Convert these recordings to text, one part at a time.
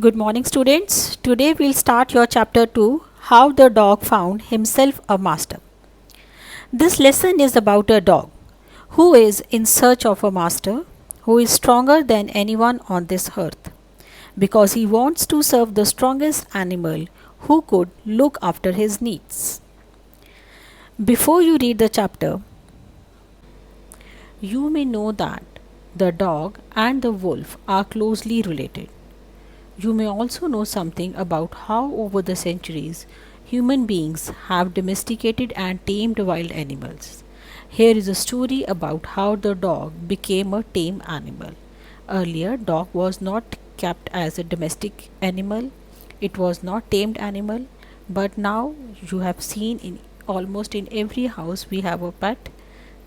Good morning, students. Today we'll start your chapter 2, How the Dog Found Himself a Master. This lesson is about a dog who is in search of a master who is stronger than anyone on this earth because he wants to serve the strongest animal who could look after his needs. Before you read the chapter, you may know that the dog and the wolf are closely related. You may also know something about how, over the centuries, human beings have domesticated and tamed wild animals. Here is a story about how the dog became a tame animal. Earlier, dog was not kept as a domestic animal. It was not tamed animal, but now you have seen in almost in every house we have a pet,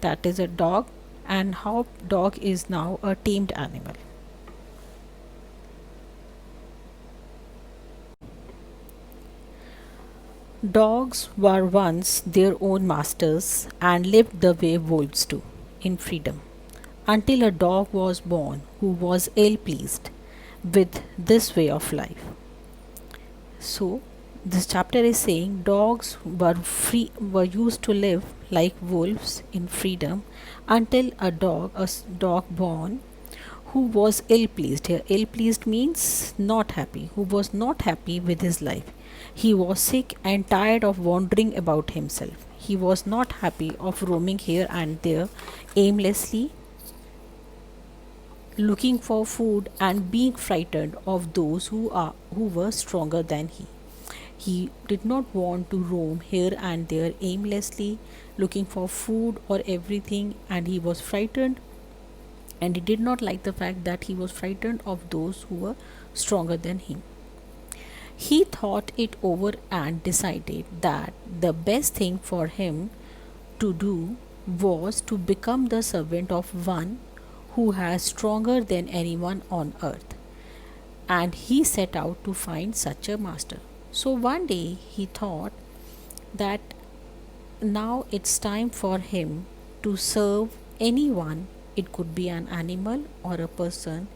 that is a dog, and how dog is now a tamed animal. Dogs were once their own masters and lived the way wolves do, in freedom, until a dog was born who was ill pleased with this way of life. So, this chapter is saying dogs were used to live like wolves in freedom until a dog born who was ill pleased. Here, ill pleased means not happy, who was not happy with his life. He was sick and tired of wandering about himself. He was not happy of roaming here and there aimlessly, looking for food and being frightened of those who were stronger than he. He did not want to roam here and there aimlessly, looking for food or everything, and he was frightened, and he did not like the fact that he was frightened of those who were stronger than him. He thought it over and decided that the best thing for him to do was to become the servant of one who has stronger than anyone on earth. And he set out to find such a master. So one day he thought that now it's time for him to serve anyone. It could be an animal or a person,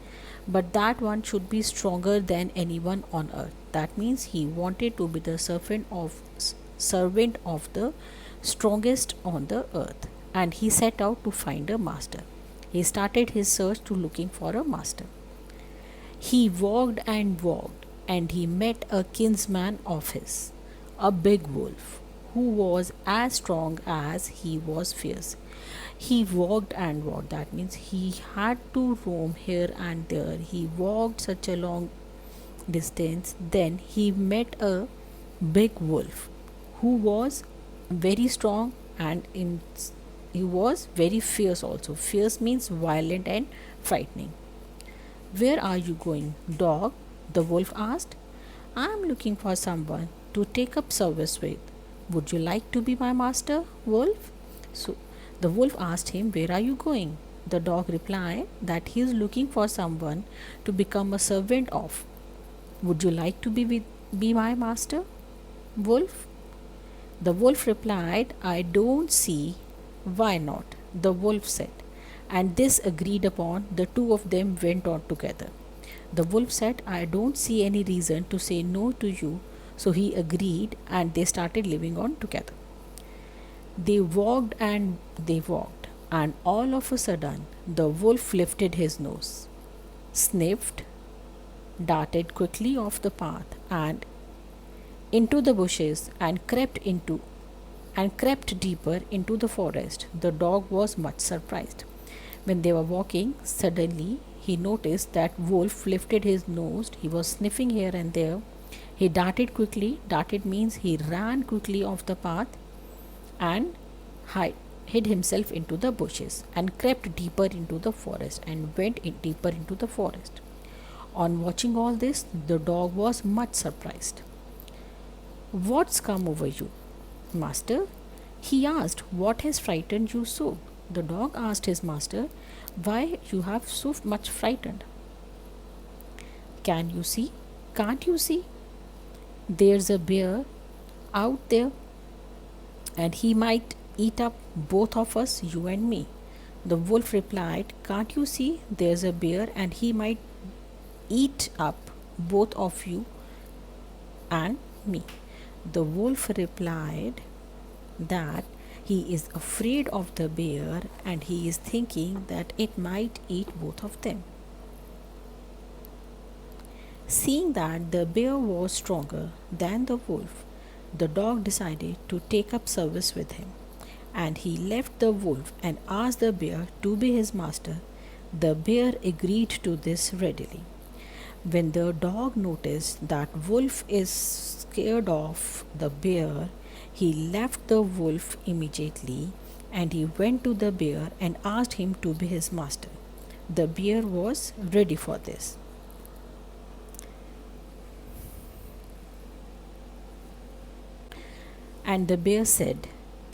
but that one should be stronger than anyone on earth. That means he wanted to be the servant of the strongest on the earth, and he set out to find a master. He started his search to looking for a master. He walked and he met a kinsman of his, a big wolf, who was as strong as he was fierce. He walked and walked, that means he had to roam here and there. He walked such a long distance. Then he met a big wolf who was very strong and he was very fierce also. Fierce means violent and frightening. Where are you going, dog? The wolf asked. I am looking for someone to take up service with. Would you like to be my master, wolf? So the wolf asked him, where are you going? The dog replied that he is looking for someone to become a servant of. Would you like to be my master, wolf? The wolf replied, I don't see why not, the wolf said. And this agreed upon, the two of them went on together. The wolf said, I don't see any reason to say no to you. So he agreed and they started living on together. They walked, and all of a sudden the wolf lifted his nose, sniffed, darted quickly off the path and into the bushes and crept deeper into the forest. The dog was much surprised. When they were walking, suddenly he noticed that wolf lifted his nose. He was sniffing here and there. He darted quickly. Darted means he ran quickly off the path and hid himself into the bushes and crept deeper into the forest and went deeper into the forest. On watching all this, the dog was much surprised. What's come over you, master? He asked. What has frightened you so? The dog asked his master, why you have so much frightened? Can you see? Can't you see? There's a bear out there and he might eat up both of us, you and me. The wolf replied, can't you see? There's a bear and he might eat up both of you and me. The wolf replied that he is afraid of the bear and he is thinking that it might eat both of them. Seeing that the bear was stronger than the wolf, the dog decided to take up service with him, and he left the wolf and asked the bear to be his master. The bear agreed to this readily. When the dog noticed that wolf is scared of the bear, he left the wolf immediately and he went to the bear and asked him to be his master. The bear was ready for this. And the bear said,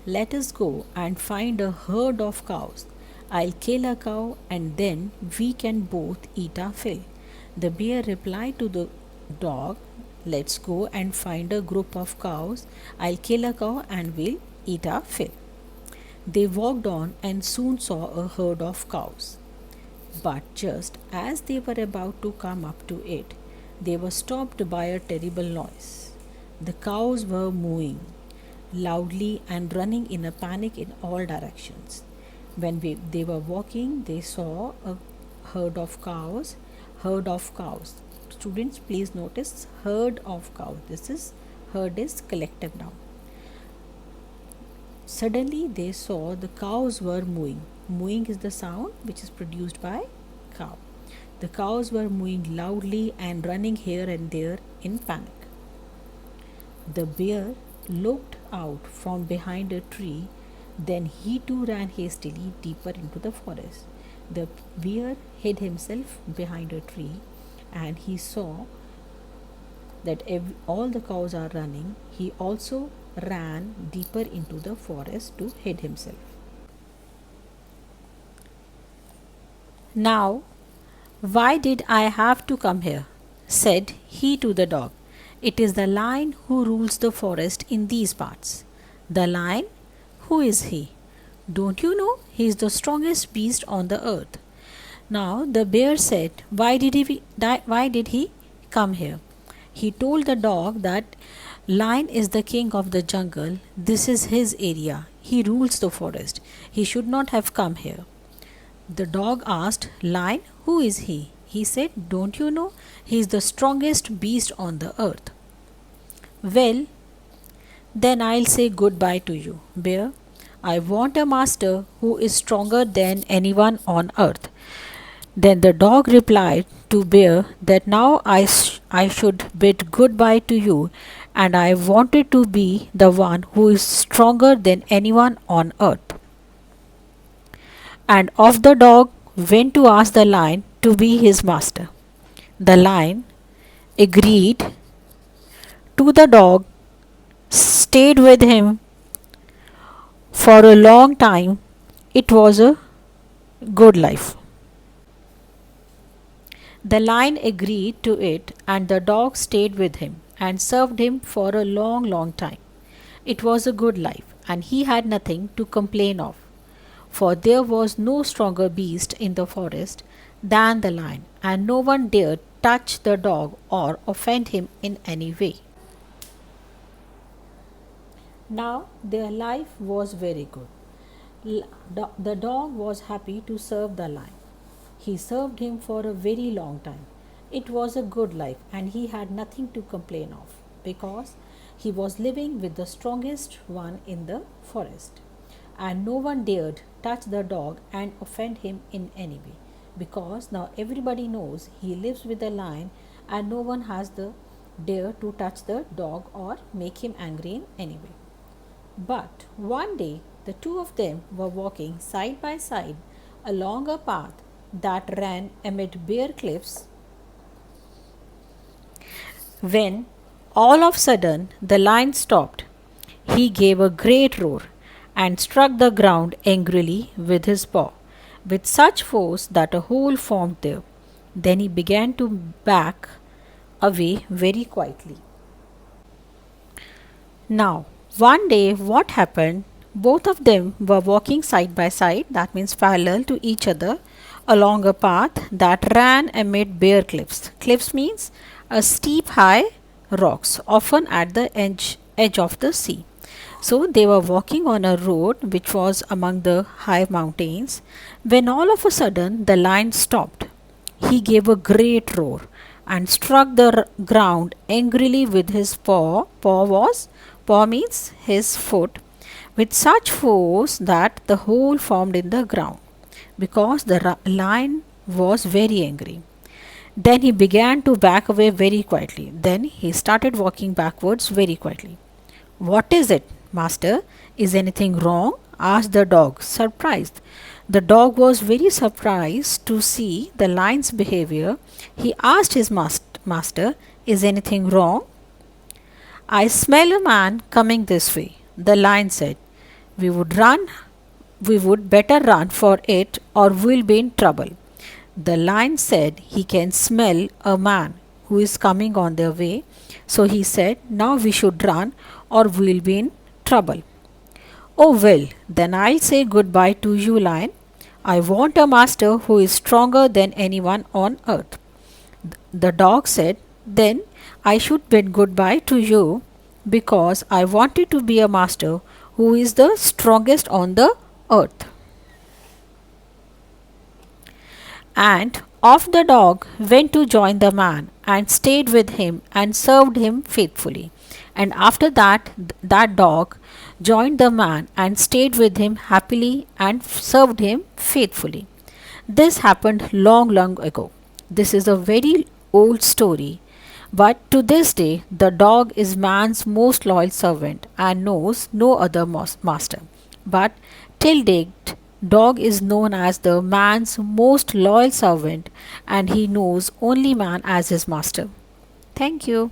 "Let us go and find a herd of cows. I'll kill a cow and then we can both eat our fill." The bear replied to the dog, "Let's go and find a group of cows. I'll kill a cow and we'll eat our fill." They walked on and soon saw a herd of cows. But just as they were about to come up to it, they were stopped by a terrible noise. The cows were mooing loudly and running in a panic in all directions. When they were walking, they saw a herd of cows. Herd of cows. Students, please notice herd of cows. This is herd is collective noun. Suddenly they saw the cows were mooing. Mooing is the sound which is produced by cow. The cows were mooing loudly and running here and there in panic. The bear looked out from behind a tree, then he too ran hastily deeper into the forest. The bear hid himself behind a tree and he saw that all the cows are running. He also ran deeper into the forest to hide himself. "Now, why did I have to come here?" said he to the dog. "It is the lion who rules the forest in these parts." "The lion? Who is he?" "Don't you know? He is the strongest beast on the earth." Now the bear said, why did he come here? He told the dog that lion is the king of the jungle. This is his area. He rules the forest. He should not have come here. The dog asked, "Lion, who is he?" He said, "Don't you know? He is the strongest beast on the earth." "Well, then I'll say goodbye to you, bear. I want a master who is stronger than anyone on earth." Then the dog replied to bear that now I should bid goodbye to you, and I wanted to be the one who is stronger than anyone on earth. And off the dog went to ask the lion to be his master. The lion agreed to the dog, stayed with him for a long time. It was a good life. The lion agreed to it, and the dog stayed with him and served him for a long, long time. It was a good life, and he had nothing to complain of, for there was no stronger beast in the forest than the lion, and no one dared touch the dog or offend him in any way. Now their life was very good. The dog was happy to serve the lion. He served him for a very long time. It was a good life, and he had nothing to complain of because he was living with the strongest one in the forest. And no one dared touch the dog and offend him in any way because now everybody knows he lives with the lion, and no one has the dare to touch the dog or make him angry in any way. But one day the two of them were walking side by side along a path that ran amid bare cliffs, when all of a sudden the lion stopped. He gave a great roar and struck the ground angrily with his paw, with such force that a hole formed there. Then he began to back away very quietly. Now, one day what happened? Both of them were walking side by side, that means parallel to each other, along a path that ran amid bare cliffs. Cliffs means a steep high rocks, often at the edge of the sea. So they were walking on a road which was among the high mountains, when all of a sudden the lion stopped. He gave a great roar and struck the ground angrily with his paw. Paw means his foot, with such force that the hole formed in the ground, because the lion was very angry. Then he began to back away very quietly. Then he started walking backwards very quietly. What is it, master? Is anything wrong? Asked the dog, surprised. The dog was very surprised to see the lion's behavior. He asked his master, is anything wrong? I smell a man coming this way, the lion said. We would run, we would better run for it, or we'll be in trouble. The lion said he can smell a man who is coming on their way. So he said, now we should run or we'll be in trouble. Oh well, then I'll say goodbye to you, lion. I want a master who is stronger than anyone on earth. The dog said, then I should bid goodbye to you, because I wanted to be a master who is the strongest on the earth. And off the dog went to join the man and stayed with him and served him faithfully. And after that, that dog joined the man and stayed with him happily and served him faithfully. This happened long, long ago. This is a very old story, but to this day, the dog is man's most loyal servant and knows no other master. But till date, dog is known as the man's most loyal servant, and he knows only man as his master. Thank you.